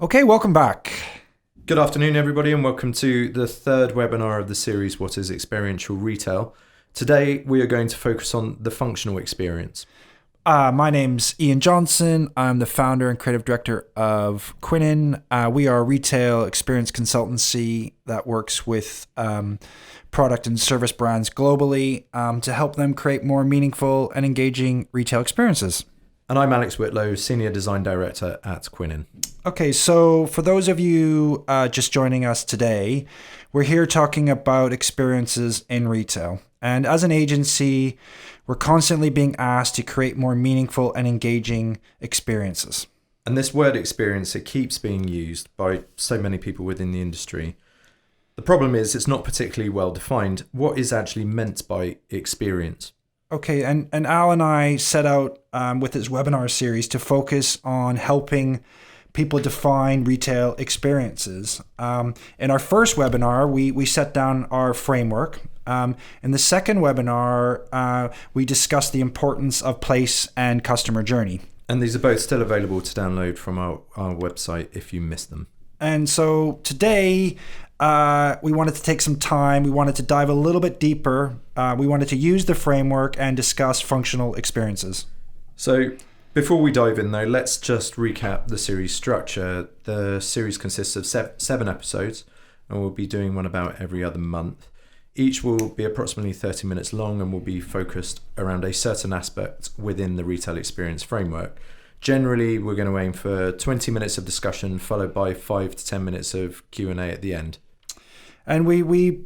Okay, welcome back. Good afternoon, everybody, and welcome to the third webinar of the series, What is Experiential Retail? Today, we are going to focus on the functional experience. My name's Ian Johnson. I'm the founder and creative director of Quinine. We are a retail experience consultancy that works with product and service brands globally to help them create more meaningful and engaging retail experiences. And I'm Alex Whitlow, Senior Design Director at Quinine. Okay, so for those of you just joining us today, we're here talking about experiences in retail. And as an agency, we're constantly being asked to create more meaningful and engaging experiences. And this word experience, it keeps being used by so many people within the industry. The problem is it's not particularly well defined. What is actually meant by experience? Okay, and Al and I set out with this webinar series to focus on helping people define retail experiences. In our first webinar, we set down our framework. In the second webinar, we discussed the importance of place and customer journey. And these are both still available to download from our website if you missed them. And so today, we wanted to take some time. We wanted to dive a little bit deeper. We wanted to use the framework and discuss functional experiences. So before we dive in, though, let's just recap the series structure. The series consists of seven episodes, and we'll be doing one about every other month. Each will be approximately 30 minutes long and will be focused around a certain aspect within the retail experience framework. Generally, we're going to aim for 20 minutes of discussion, followed by 5 to 10 minutes of Q&A at the end. And we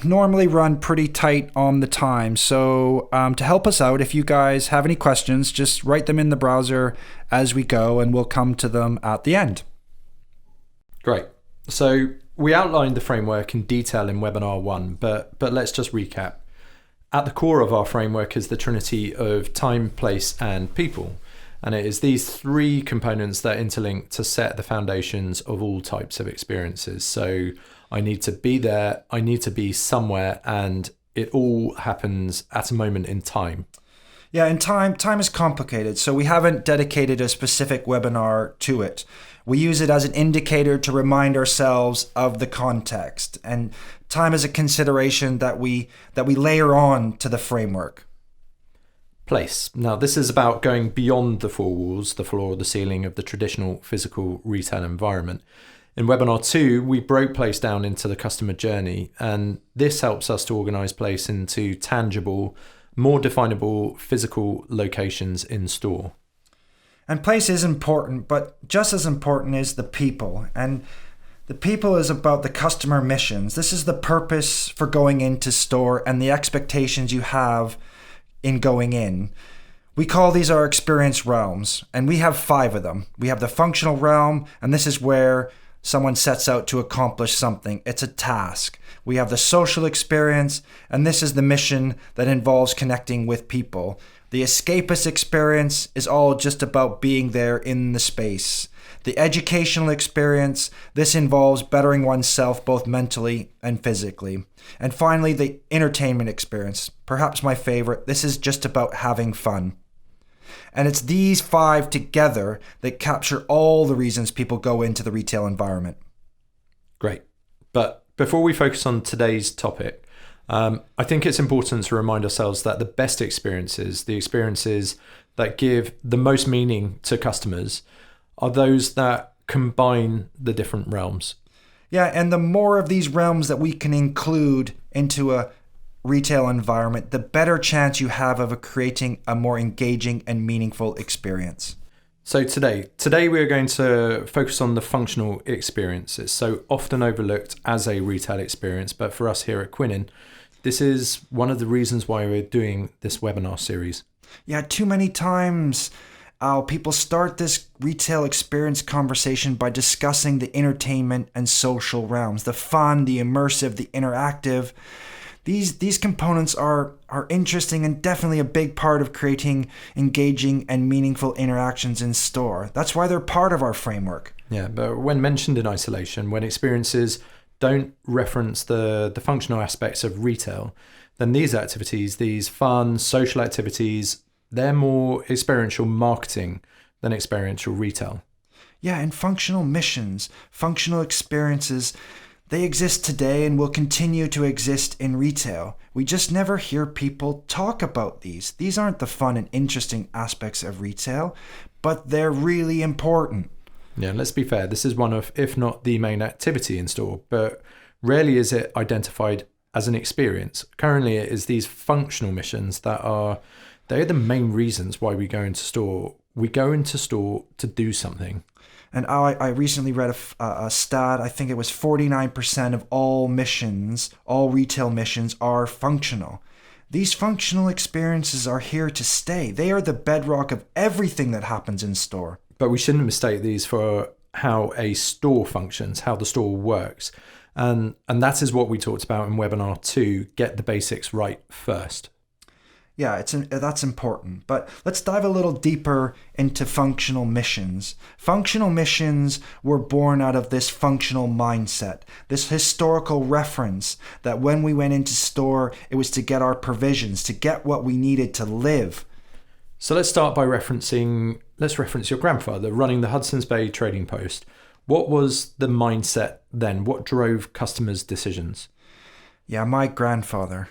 normally run pretty tight on the time. So to help us out, if you guys have any questions, just write them in the browser as we go, and we'll come to them at the end. Great. So we outlined the framework in detail in webinar 1, but let's just recap. At the core of our framework is the trinity of time, place, and people. And it is these three components that interlink to set the foundations of all types of experiences. So I need to be there, I need to be somewhere, and it all happens at a moment in time. Yeah, and time is complicated, so we haven't dedicated a specific webinar to it. We use it as an indicator to remind ourselves of the context, and time is a consideration that we layer on to the framework. Place. Now, this is about going beyond the four walls, the floor, the ceiling of the traditional physical retail environment. In webinar 2, we broke place down into the customer journey, and this helps us to organize place into tangible, more definable physical locations in store. And place is important, but just as important is the people. And the people is about the customer missions. This is the purpose for going into store and the expectations you have in going in. We call these our experience realms, and we have 5 of them. We have the functional realm, and this is where someone sets out to accomplish something. It's a task. We have the social experience, and this is the mission that involves connecting with people. The escapist experience is all just about being there in the space. The educational experience, this involves bettering oneself both mentally and physically. And finally, the entertainment experience, perhaps my favorite. This is just about having fun. And it's these 5 together that capture all the reasons people go into the retail environment. Great. But before we focus on today's topic, I think it's important to remind ourselves that the best experiences, the experiences that give the most meaning to customers, are those that combine the different realms. Yeah, and the more of these realms that we can include into a retail environment, the better chance you have of creating a more engaging and meaningful experience. So today we are going to focus on the functional experience. It's so often overlooked as a retail experience, but for us here at Quinine, this is one of the reasons why we're doing this webinar series. Yeah, too many times people start this retail experience conversation by discussing the entertainment and social realms, the fun, the immersive, the interactive. These components are interesting and definitely a big part of creating engaging and meaningful interactions in store. That's why they're part of our framework. Yeah, but when mentioned in isolation, when experiences don't reference the functional aspects of retail, then these activities, these fun, social activities, they're more experiential marketing than experiential retail. Yeah, and functional missions, functional experiences, they exist today and will continue to exist in retail. We just never hear people talk about these. These aren't the fun and interesting aspects of retail, but they're really important. Yeah, let's be fair. This is one of, if not the main activity in store, but rarely is it identified as an experience. Currently, it is these functional missions they're the main reasons why we go into store. We go into store to do something. And I recently read a stat, I think it was 49% of all missions, all retail missions are functional. These functional experiences are here to stay. They are the bedrock of everything that happens in store. But we shouldn't mistake these for how a store functions, how the store works. And that is what we talked about in webinar 2, get the basics right first. Yeah, that's important. But let's dive a little deeper into functional missions. Functional missions were born out of this functional mindset, this historical reference that when we went into store, it was to get our provisions, to get what we needed to live. So let's start by reference your grandfather running the Hudson's Bay trading post. What was the mindset then? What drove customers' decisions? Yeah, my grandfather,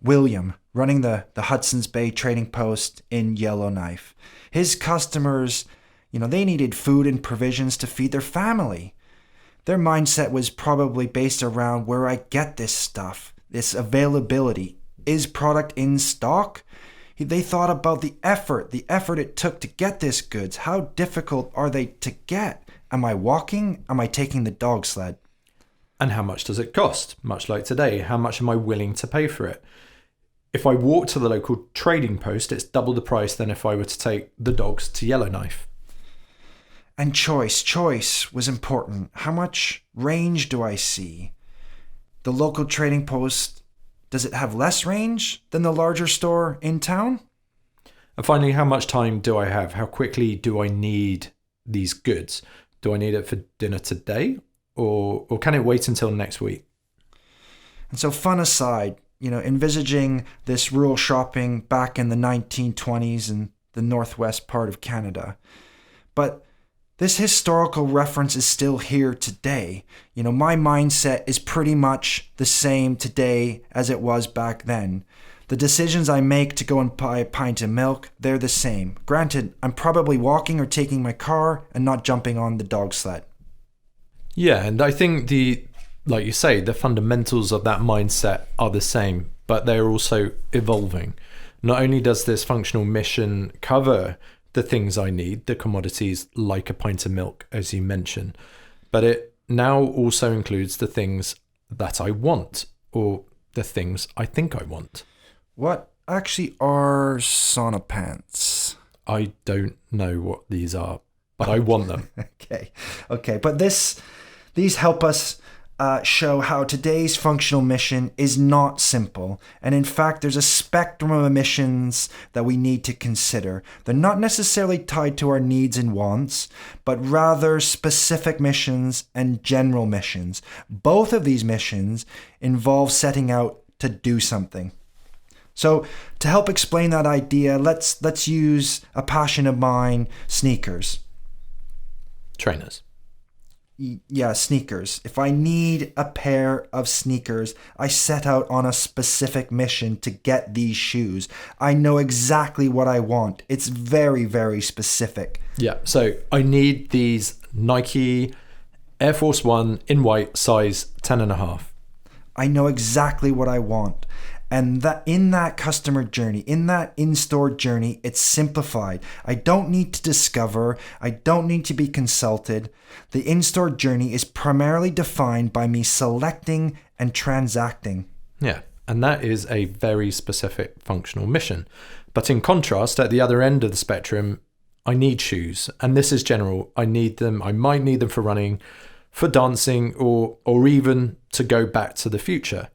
William, running the Hudson's Bay trading post in Yellowknife. His customers, they needed food and provisions to feed their family. Their mindset was probably based around where I get this stuff, this availability. Is product in stock? They thought about the effort it took to get this goods. How difficult are they to get? Am I walking? Am I taking the dog sled? And how much does it cost? Much like today, how much am I willing to pay for it? If I walk to the local trading post, it's double the price than if I were to take the dogs to Yellowknife. And choice was important. How much range do I see? The local trading post, does it have less range than the larger store in town? And finally, how much time do I have? How quickly do I need these goods? Do I need it for dinner today? Or can it wait until next week? And so, fun aside, envisaging this rural shopping back in the 1920s in the northwest part of Canada. But this historical reference is still here today. My mindset is pretty much the same today as it was back then. The decisions I make to go and buy a pint of milk, they're the same. Granted, I'm probably walking or taking my car and not jumping on the dog sled. Yeah, and I think like you say, the fundamentals of that mindset are the same, but they're also evolving. Not only does this functional mission cover the things I need, the commodities like a pint of milk, as you mentioned, but it now also includes the things that I want, or the things I think I want. What actually are sauna pants? I don't know what these are, but I want them. Okay, but these help us show how today's functional mission is not simple. And in fact, there's a spectrum of missions that we need to consider. They're not necessarily tied to our needs and wants, but rather specific missions and general missions. Both of these missions involve setting out to do something. So to help explain that idea, let's use a passion of mine, sneakers. Trainers. Yeah, sneakers. If I need a pair of sneakers, I set out on a specific mission to get these shoes. I know exactly what I want. It's very, very specific. Yeah, so I need these Nike Air Force One in white, size 10.5. I know exactly what I want. And that in that customer journey, in that in-store journey, it's simplified. I don't need to discover. I don't need to be consulted. The in-store journey is primarily defined by me selecting and transacting. Yeah, and that is a very specific functional mission. But in contrast, at the other end of the spectrum, I need shoes. And this is general. I need them. I might need them for running, for dancing, or even to go back to the future.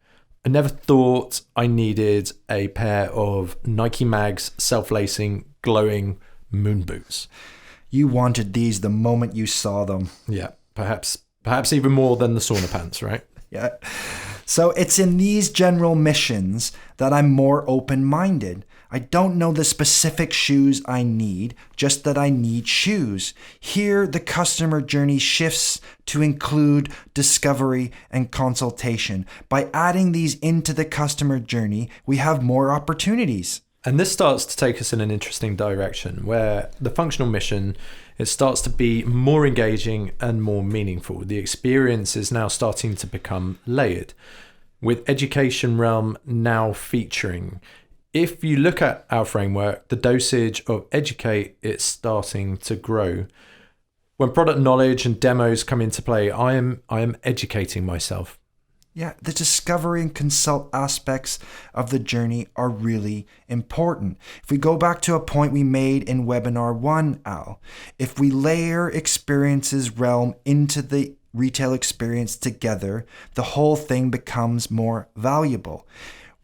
I never thought I needed a pair of Nike Mags, self-lacing, glowing moon boots. You wanted these the moment you saw them. Yeah, perhaps even more than the sauna pants, right? Yeah. So it's in these general missions that I'm more open-minded. I don't know the specific shoes I need, just that I need shoes. Here, the customer journey shifts to include discovery and consultation. By adding these into the customer journey, we have more opportunities. And this starts to take us in an interesting direction where the functional mission, it starts to be more engaging and more meaningful. The experience is now starting to become layered, with education realm now featuring. If you look at our framework, the dosage of educate, it's starting to grow. When product knowledge and demos come into play, I am educating myself. Yeah, the discovery and consult aspects of the journey are really important. If we go back to a point we made in webinar 1, Al, if we layer experiences realm into the retail experience together, the whole thing becomes more valuable.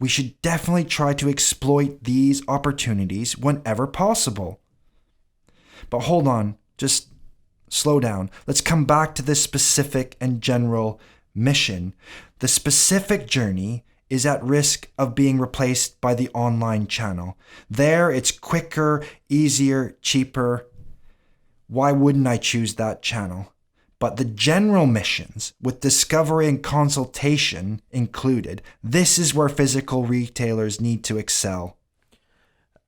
We should definitely try to exploit these opportunities whenever possible. But hold on, just slow down. Let's come back to the specific and general mission. The specific journey is at risk of being replaced by the online channel. There, it's quicker, easier, cheaper. Why wouldn't I choose that channel? But the general missions, with discovery and consultation included, this is where physical retailers need to excel.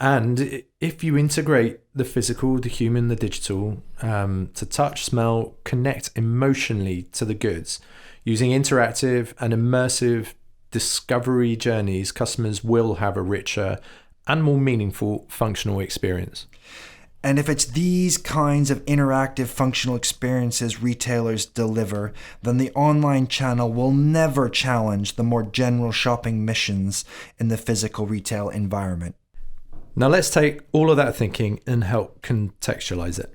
And if you integrate the physical, the human, the digital, to touch, smell, connect emotionally to the goods, using interactive and immersive discovery journeys, customers will have a richer and more meaningful functional experience. And if it's these kinds of interactive functional experiences retailers deliver, then the online channel will never challenge the more general shopping missions in the physical retail environment. Now let's take all of that thinking and help contextualize it.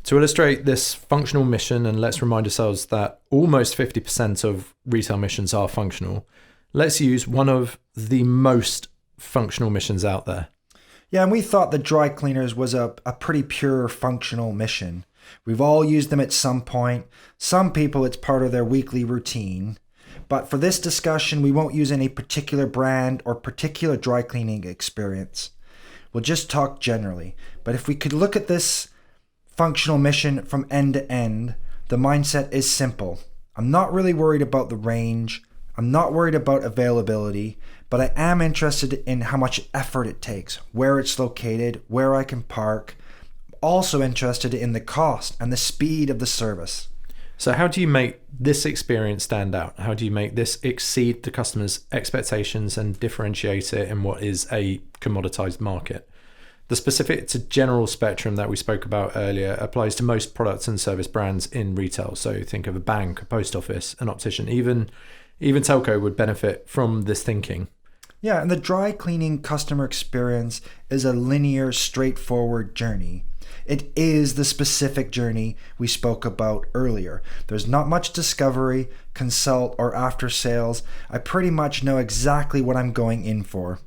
To illustrate this functional mission, and let's remind ourselves that almost 50% of retail missions are functional, let's use one of the most functional missions out there. Yeah, and we thought the dry cleaners was a pretty pure functional mission. We've all used them at some point. Some people, it's part of their weekly routine. But for this discussion, we won't use any particular brand or particular dry cleaning experience. We'll just talk generally. But if we could look at this functional mission from end to end, the mindset is simple. I'm not really worried about the range. I'm not worried about availability, but I am interested in how much effort it takes, where it's located, where I can park. Also interested in the cost and the speed of the service. So how do you make this experience stand out? How do you make this exceed the customer's expectations and differentiate it in what is a commoditized market? The specific to general spectrum that we spoke about earlier applies to most products and service brands in retail. So think of a bank, a post office, an optician, even telco would benefit from this thinking. Yeah, and the dry cleaning customer experience is a linear, straightforward journey. It is the specific journey we spoke about earlier. There's not much discovery, consult, or after sales. I pretty much know exactly what I'm going in for.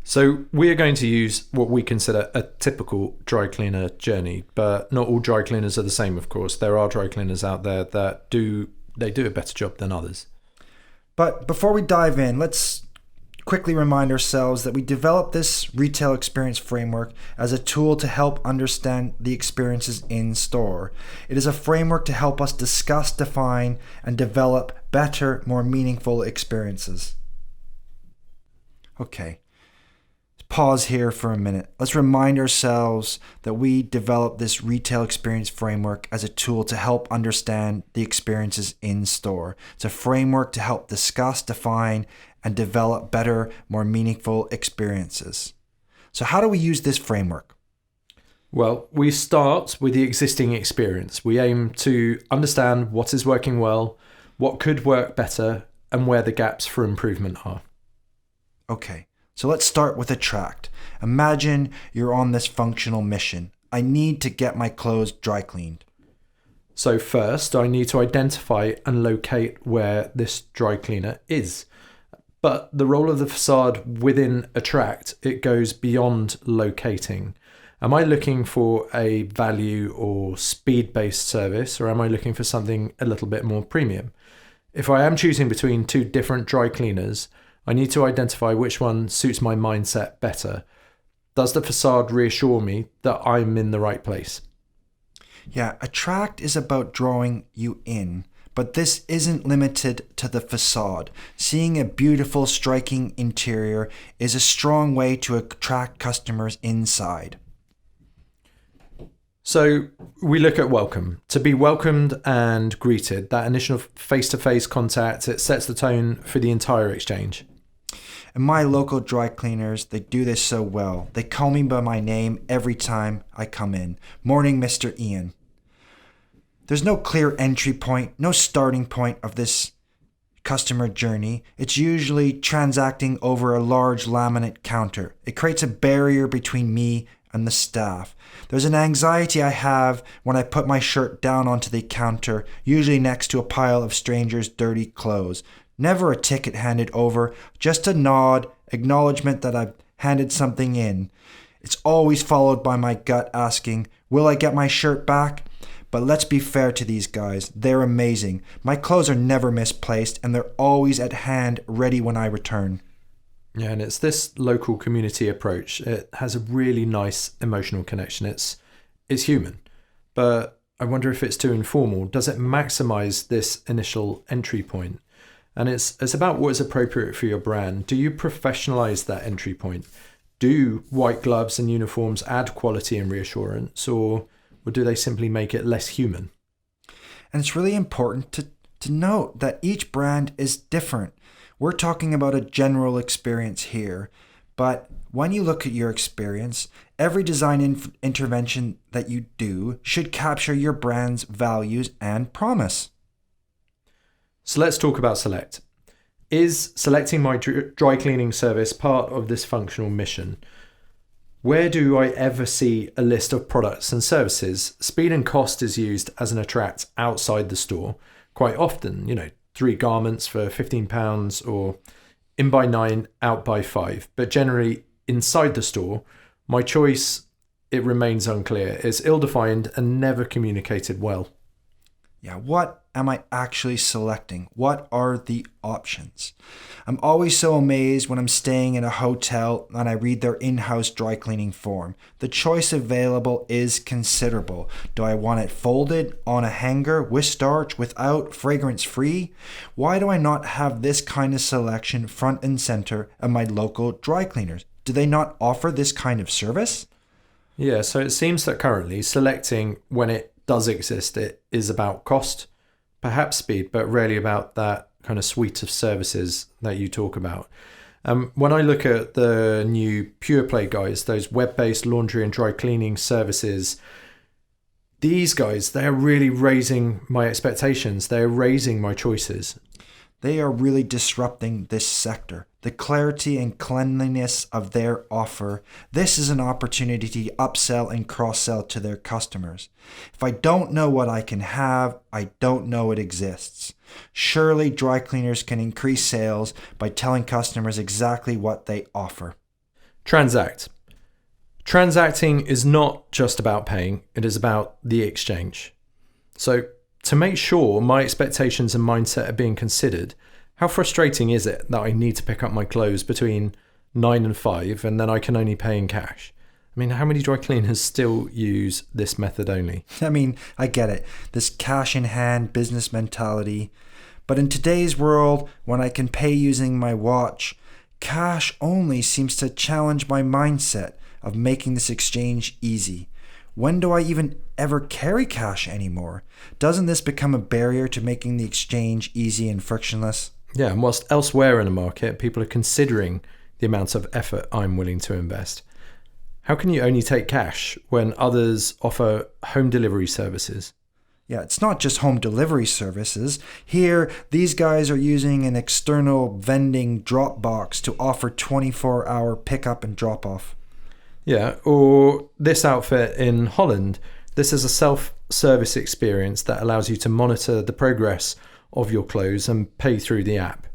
So we are going to use what we consider a typical dry cleaner journey, but not all dry cleaners are the same, of course. There are dry cleaners out there that do a better job than others. But before we dive in, let's quickly remind ourselves that we developed this retail experience framework as a tool to help understand the experiences in store. It is a framework to help us discuss, define, and develop better, more meaningful experiences. Okay. Pause here for a minute. Let's remind ourselves that we developed this retail experience framework as a tool to help understand the experiences in store. It's a framework to help discuss, define, and develop better, more meaningful experiences. So how do we use this framework? Well, we start with the existing experience. We aim to understand what is working well, what could work better, and where the gaps for improvement are. Okay. So let's start with attract. Imagine you're on this functional mission. I need to get my clothes dry cleaned. So first, I need to identify and locate where this dry cleaner is. But the role of the facade within attract, it goes beyond locating. Am I looking for a value or speed-based service, or am I looking for something a little bit more premium? If I am choosing between two different dry cleaners, I need to identify which one suits my mindset better. Does the facade reassure me that I'm in the right place? Yeah, attract is about drawing you in, but this isn't limited to the facade. Seeing a beautiful, striking interior is a strong way to attract customers inside. So we look at welcome. To be welcomed and greeted, that initial face-to-face contact, it sets the tone for the entire exchange. And my local dry cleaners, they do this so well. They call me by my name every time I come in. Morning, Mr. Ian. There's no clear entry point, no starting point of this customer journey. It's usually transacting over a large laminate counter. It creates a barrier between me and the staff. There's an anxiety I have when I put my shirt down onto the counter, usually next to a pile of strangers' dirty clothes. Never a ticket handed over, just a nod, acknowledgement that I've handed something in. It's always followed by my gut asking, will I get my shirt back? But let's be fair to these guys. They're amazing. My clothes are never misplaced, and they're always at hand, ready when I return. Yeah, and it's this local community approach. It has a really nice emotional connection. It's human, but I wonder if it's too informal. Does it maximize this initial entry point? And it's about what is appropriate for your brand. Do you professionalize that entry point? Do white gloves and uniforms add quality and reassurance, or do they simply make it less human? And it's really important to note that each brand is different. We're talking about a general experience here, but when you look at your experience, every design intervention that you do should capture your brand's values and promise. So let's talk about Select. Is selecting my dry cleaning service part of this functional mission? Where do I ever see a list of products and services? Speed and cost is used as an attract outside the store. Quite often, 3 garments for £15 or in by 9, out by 5. But generally, inside the store, my choice, it remains unclear. It's ill-defined and never communicated well. Yeah, what am I actually selecting? What are the options? I'm always so amazed when I'm staying in a hotel and I read their in-house dry cleaning form. The choice available is considerable. Do I want it folded, on a hanger, with starch, without, fragrance-free? Why do I not have this kind of selection front and center at my local dry cleaners? Do they not offer this kind of service? Yeah, so it seems that currently selecting, when it does exist, it is about cost, perhaps speed, but rarely about that kind of suite of services that you talk about. When I look at the new Pure Play guys, those web-based laundry and dry cleaning services, these guys, they're really raising my expectations. They're raising my choices. They are really disrupting this sector. The clarity and cleanliness of their offer. This is an opportunity to upsell and cross-sell to their customers. If I don't know what I can have, I don't know it exists. Surely dry cleaners can increase sales by telling customers exactly what they offer. Transact. Transacting is not just about paying, it is about the exchange. So to make sure my expectations and mindset are being considered, how frustrating is it that I need to pick up my clothes between 9 and 5 and then I can only pay in cash? I mean, how many dry cleaners still use this method only? I get it. This cash in hand business mentality. But in today's world, when I can pay using my watch, cash only seems to challenge my mindset of making this exchange easy. When do I even ever carry cash anymore? Doesn't this become a barrier to making the exchange easy and frictionless? Yeah, and whilst elsewhere in the market, people are considering the amount of effort I'm willing to invest. How can you only take cash when others offer home delivery services? Yeah, it's not just home delivery services. Here, these guys are using an external vending drop box to offer 24-hour pickup and drop-off. Yeah, or this outfit in Holland. This is a self-service experience that allows you to monitor the progress of your clothes and pay through the app.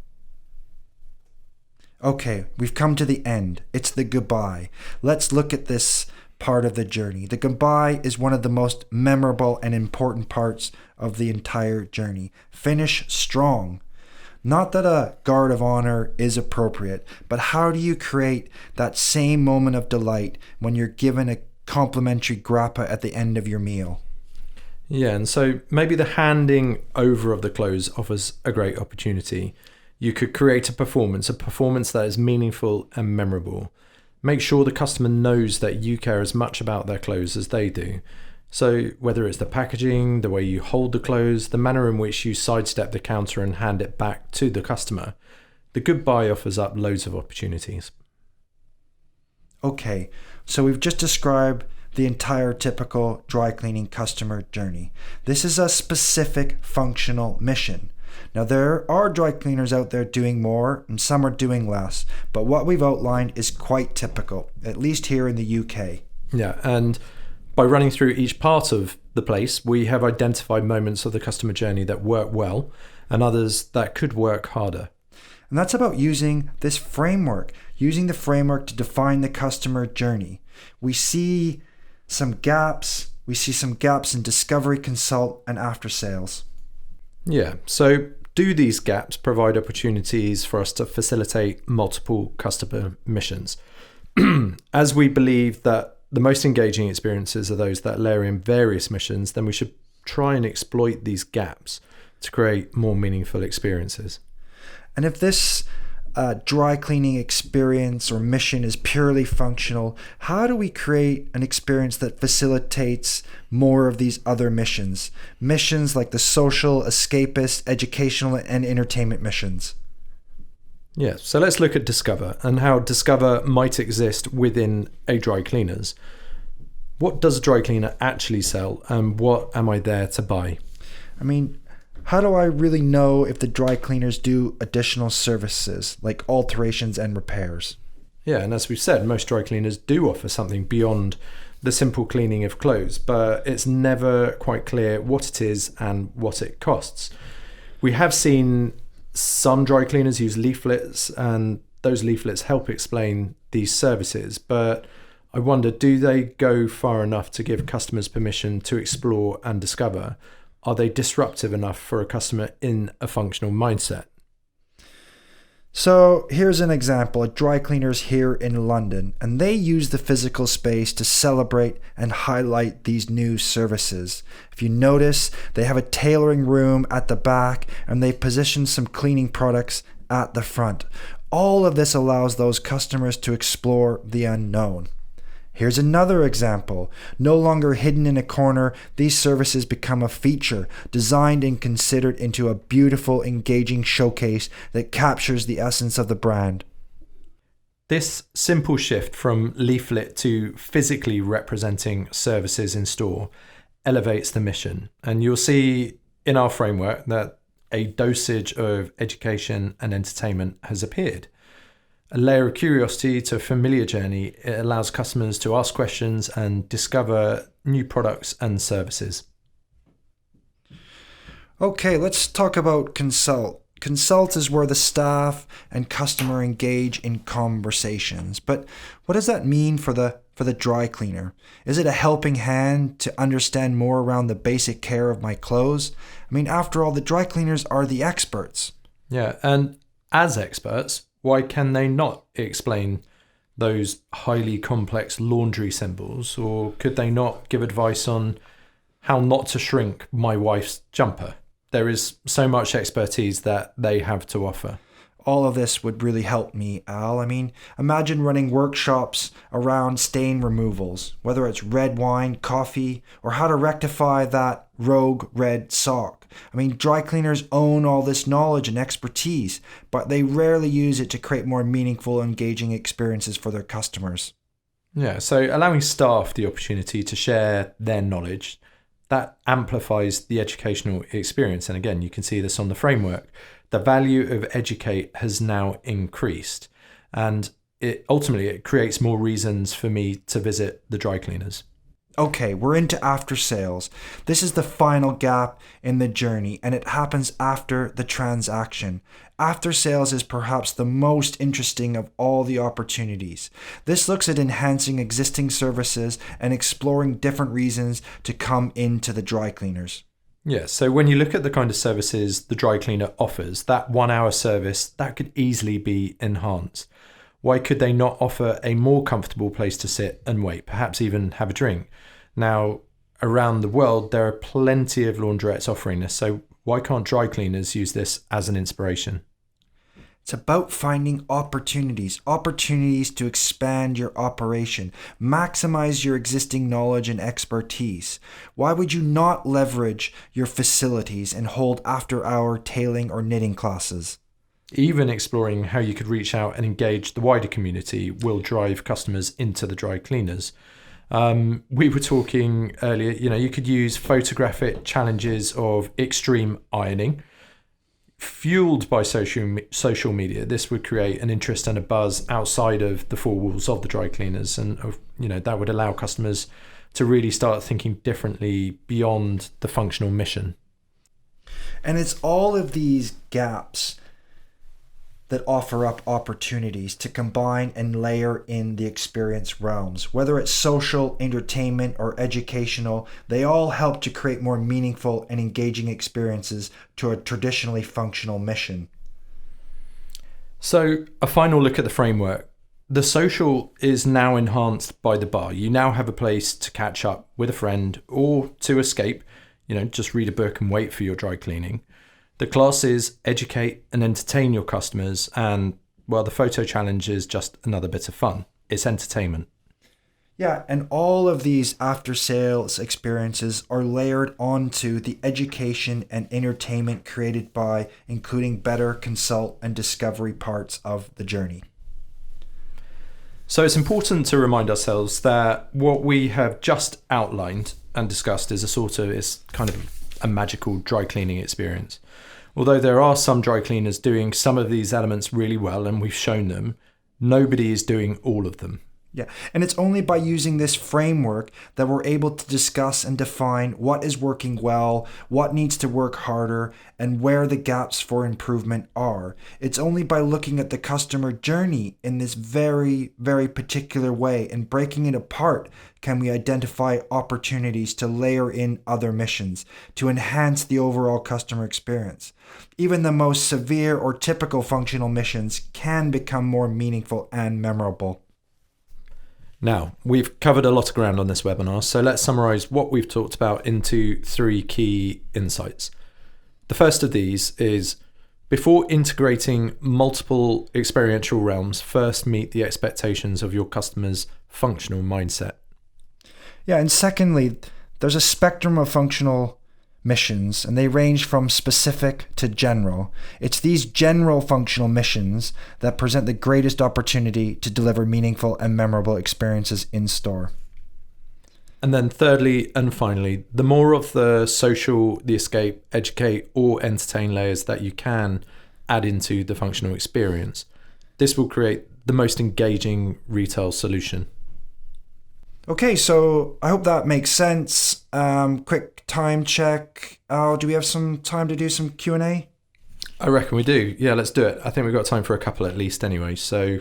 Okay, we've come to the end. It's the goodbye. Let's look at this part of the journey. The goodbye is one of the most memorable and important parts of the entire journey. Finish strong. Not that a guard of honor is appropriate, but how do you create that same moment of delight when you're given a complimentary grappa at the end of your meal? Yeah, and so maybe the handing over of the clothes offers a great opportunity. You could create a performance that is meaningful and memorable. Make sure the customer knows that you care as much about their clothes as they do. So whether it's the packaging, the way you hold the clothes, the manner in which you sidestep the counter and hand it back to the customer, the goodbye offers up loads of opportunities. Okay, so we've just described the entire typical dry cleaning customer journey. This is a specific functional mission. Now, there are dry cleaners out there doing more and some are doing less, but what we've outlined is quite typical, at least here in the UK. Yeah, and by running through each part of the place, we have identified moments of the customer journey that work well and others that could work harder. And that's about using this framework, using the framework to define the customer journey. We see some gaps in discovery, consult, and after sales. Yeah, so do these gaps provide opportunities for us to facilitate multiple customer missions? As we believe that the most engaging experiences are those that layer in various missions, then we should try and exploit these gaps to create more meaningful experiences. And if this dry cleaning experience or mission is purely functional, how do we create an experience that facilitates more of these other missions? Missions like the social, escapist, educational, and entertainment missions. Yeah, so let's look at Discover and how Discover might exist within a dry cleaner's. What does a dry cleaner actually sell and what am I there to buy? I mean, how do I really know if the dry cleaners do additional services like alterations and repairs? Yeah, and as we've said, most dry cleaners do offer something beyond the simple cleaning of clothes, but it's never quite clear what it is and what it costs. We have seen some dry cleaners use leaflets, and those leaflets help explain these services, but I wonder, do they go far enough to give customers permission to explore and discover? Are they disruptive enough for a customer in a functional mindset? So here's an example. A dry cleaners here in London, and they use the physical space to celebrate and highlight these new services. If you notice, they have a tailoring room at the back and they've positioned some cleaning products at the front. All of this allows those customers to explore the unknown. Here's another example. No longer hidden in a corner, these services become a feature, designed and considered into a beautiful, engaging showcase that captures the essence of the brand. This simple shift from leaflet to physically representing services in store elevates the mission. And you'll see in our framework that a dosage of education and entertainment has appeared. A layer of curiosity to a familiar journey, it allows customers to ask questions and discover new products and services. Okay, let's talk about consult. Consult is where the staff and customer engage in conversations. But what does that mean for the dry cleaner? Is it a helping hand to understand more around the basic care of my clothes? I mean, after all, the dry cleaners are the experts. Yeah, and as experts, why can they not explain those highly complex laundry symbols? Or could they not give advice on how not to shrink my wife's jumper? There is so much expertise that they have to offer. All of this would really help me, Al. I mean, imagine running workshops around stain removals, whether it's red wine, coffee, or how to rectify that rogue red sock. I mean, dry cleaners own all this knowledge and expertise, but they rarely use it to create more meaningful, engaging experiences for their customers. Yeah, so allowing staff the opportunity to share their knowledge, that amplifies the educational experience. And again, you can see this on the framework. The value of educate has now increased, and it creates more reasons for me to visit the dry cleaners. Okay, we're into after sales. This is the final gap in the journey, and it happens after the transaction. After sales is perhaps the most interesting of all the opportunities. This looks at enhancing existing services and exploring different reasons to come into the dry cleaners. Yeah, so when you look at the kind of services the dry cleaner offers, that 1 hour service, that could easily be enhanced. Why could they not offer a more comfortable place to sit and wait, perhaps even have a drink? Now, around the world, there are plenty of laundrettes offering this, so why can't dry cleaners use this as an inspiration? It's about finding opportunities to expand your operation, maximize your existing knowledge and expertise. Why would you not leverage your facilities and hold after-hour tailoring or knitting classes? Even exploring how you could reach out and engage the wider community will drive customers into the dry cleaners. We were talking earlier, you could use photographic challenges of extreme ironing. Fueled by social media, this would create an interest and a buzz outside of the four walls of the dry cleaners, and that would allow customers to really start thinking differently beyond the functional mission. And it's all of these gaps that offer up opportunities to combine and layer in the experience realms. Whether it's social, entertainment, or educational, they all help to create more meaningful and engaging experiences to a traditionally functional mission. So, a final look at the framework. The social is now enhanced by the bar. You now have a place to catch up with a friend or to escape, just read a book and wait for your dry cleaning. The classes educate and entertain your customers, and, the photo challenge is just another bit of fun. It's entertainment. Yeah, and all of these after-sales experiences are layered onto the education and entertainment created by including better consult and discovery parts of the journey. So it's important to remind ourselves that what we have just outlined and discussed is kind of a magical dry cleaning experience. Although there are some dry cleaners doing some of these elements really well, and we've shown them, nobody is doing all of them. Yeah, and it's only by using this framework that we're able to discuss and define what is working well, what needs to work harder, and where the gaps for improvement are. It's only by looking at the customer journey in this very, very particular way and breaking it apart can we identify opportunities to layer in other missions to enhance the overall customer experience. Even the most severe or typical functional missions can become more meaningful and memorable. Now, we've covered a lot of ground on this webinar, so let's summarize what we've talked about into 3 key insights. The first of these is, before integrating multiple experiential realms, first meet the expectations of your customer's functional mindset. Yeah, and secondly, there's a spectrum of functional missions, and they range from specific to general. It's these general functional missions that present the greatest opportunity to deliver meaningful and memorable experiences in store. And then thirdly and finally, the more of the social, the escape, educate, or entertain layers that you can add into the functional experience, this will create the most engaging retail solution. Okay, so I hope that makes sense. Quick time check. Do we have some time to do some Q&A? I reckon we do. Yeah, let's do it. I think we've got time for a couple at least anyway. So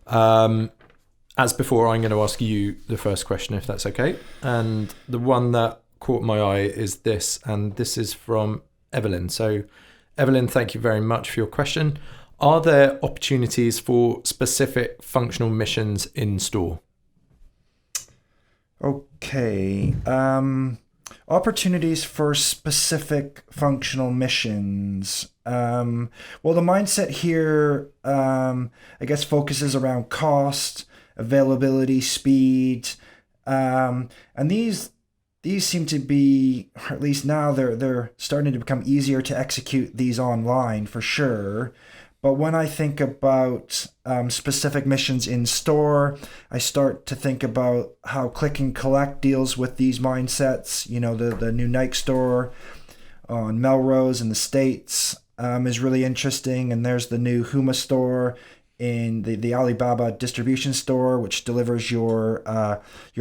as before, I'm going to ask you the first question, if that's okay. And the one that caught my eye is this, and this is from Evelyn. So Evelyn, thank you very much for your question. Are there opportunities for specific functional missions in store? Okay. Opportunities for specific functional missions. Well, the mindset here, I guess, focuses around cost, availability, speed, and these seem to be, or at least now they're starting to become easier to execute these online for sure. But when I think about specific missions in store, I start to think about how Click and Collect deals with these mindsets. You know, the new Nike store on Melrose in the States is really interesting. And there's the new Huma store in the Alibaba distribution store, which delivers your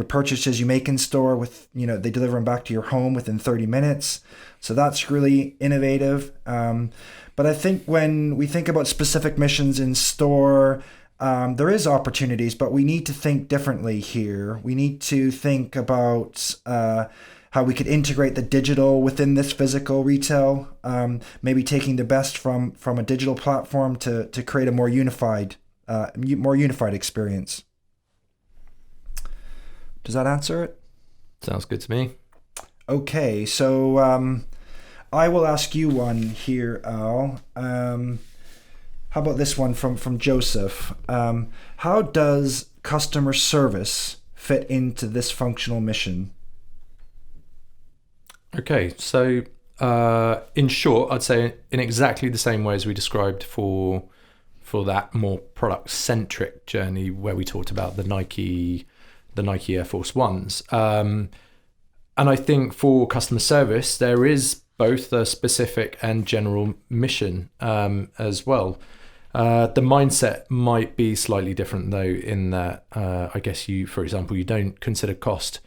purchases you make in store with, they deliver them back to your home within 30 minutes. So that's really innovative. But I think when we think about specific missions in store, there is opportunities, but we need to think differently here. We need to think about how we could integrate the digital within this physical retail, maybe taking the best from a digital platform to create a more unified experience. Does that answer it? Sounds good to me. Okay, so I will ask you one here, Al. How about this one from Joseph? How does customer service fit into this functional mission? Okay, so in short, I'd say in exactly the same way as we described for that more product-centric journey where we talked about the Nike Air Force Ones. And I think for customer service, there is both a specific and general mission as well. The mindset might be slightly different though, in that I guess for example, you don't consider cost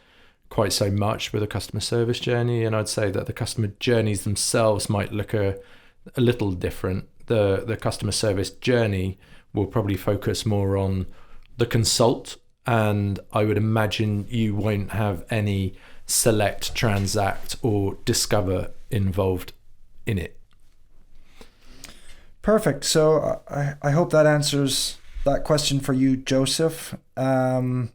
quite so much with a customer service journey, and I'd say that the customer journeys themselves might look a little different. The customer service journey will probably focus more on the consult, and I would imagine you won't have any select, transact, or discover involved in it. Perfect. So I hope that answers that question for you, Joseph. Yeah.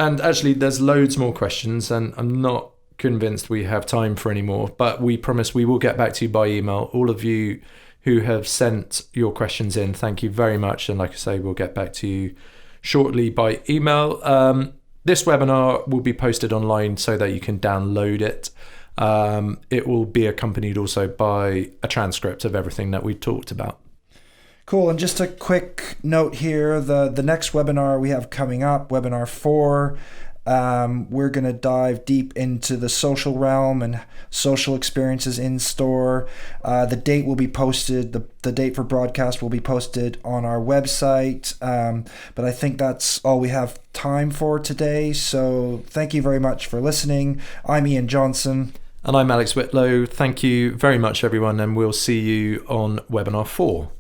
And actually, there's loads more questions, and I'm not convinced we have time for any more, but we promise we will get back to you by email. All of you who have sent your questions in, thank you very much. And like I say, we'll get back to you shortly by email. This webinar will be posted online so that you can download it. It will be accompanied also by a transcript of everything that we talked about. Cool. And just a quick note here, the next webinar we have coming up, webinar 4, we're going to dive deep into the social realm and social experiences in store. The date will be posted, the date for broadcast will be posted on our website. But I think that's all we have time for today. So thank you very much for listening. I'm Ian Johnson. And I'm Alex Whitlow. Thank you very much, everyone, and we'll see you on webinar 4.